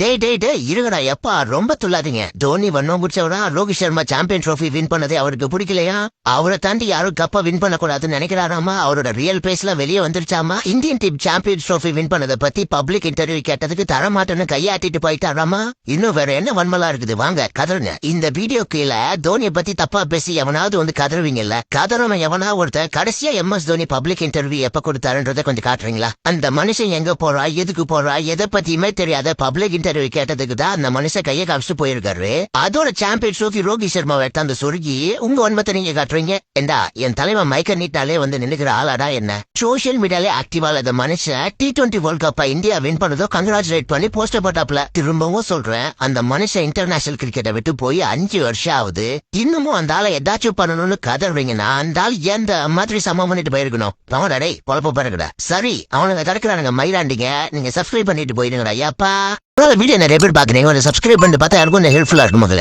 டே இருங்கடா எப்பா ரொம்ப துள்ளாதீங்க. தோனி வண்ணம் முடிச்சவரா Rohit Sharma champion trophy win பண்ணதே அவருக்கு பிடிக்கலையா? அவரை தாண்டி யாரும் கப்ப வின் பண்ண கூடாதுன்னு நினைக்கிறாராமா. அவரோட ரியல் பேஸ்ல வெளியே வந்துருச்சாமா. Indian team champion trophy win பண்ணதை பத்தி பப்ளிக் இன்டர்வியூ கேட்டதுக்கு தரமாட்டேன்னு கையாட்டிட்டு போயிட்டாராமா. இன்னும் வேற என்ன வன்மலா இருக்குது, வாங்க கதறுங்க. இந்த வீடியோ கீழே தோனியை பத்தி தப்பா பேசி எவனாவது வந்து கதறுவீங்கல்ல, கதறவன் எவனா ஒருத்த கடைசியா MS தோனி பப்ளிக் இன்டர்வியூ எப்ப கொடுத்தாருன்றத கொஞ்சம் காட்டுறீங்களா? அந்த மனுஷன் எங்க போறா, எதுக்கு போறா, எதை பத்தியுமே தெரியாத பப்ளிக் இன்டர்வியூ கேட்டதுக்கு தான் அந்த மனுஷன் கையை காமிச்சு போயிருக்காரு. அதோட சாம்பியன் ட்ரோஃபி ரோஹித் சர்மா எடுத்தாந்து சொருகி உங்க வன்மத்தை நீங்க காட்டுறீங்க. ஏண்டா என் தலைவன் மைக்க நீட்டாலே வந்து நின்னுக்கிற ஆளாடா என்ன? சோசியல் மீடியாலே ஆக்டிவா இல்லாத மனுஷன் T20 வேர்ல்ட் கப்பை இந்தியா வின் பண்ணதோ கங்க்ராச்சுலேட் பண்ணி போஸ்டர் போட்டாப்ல. திரும்பவும் சொல்றேன், அந்த மனுஷன் இன்டர்நேஷனல் கிரிக்கெட்டை விட்டு போய் 5 வருஷம் ஆகுது. இன்னமும் அந்த ஆளை ஏதாச்சும் பண்ணணும்னு கதறீங்கன்னா அந்த ஆள் எந்த மாதிரி சமம் பண்ணிட்டு போயிருக்கணும். டேய் பொழப்ப பாருங்கடா. சரி, அவனுங்க தடுக்கிறானுங்க மயிலாண்டிங்க, நீங்க சப்ஸ்கிரைப் பண்ணிட்டு போயிருங்கடா. ஏப்பா வீடியோ நிறைய பேர் பாக்குறீங்க, சப்ஸ்கிரைப் பண்ணிட்டு பார்த்தா யாருக்கும் ஹெல்ப்ஃபுல்லா இருக்கும் மக்களே.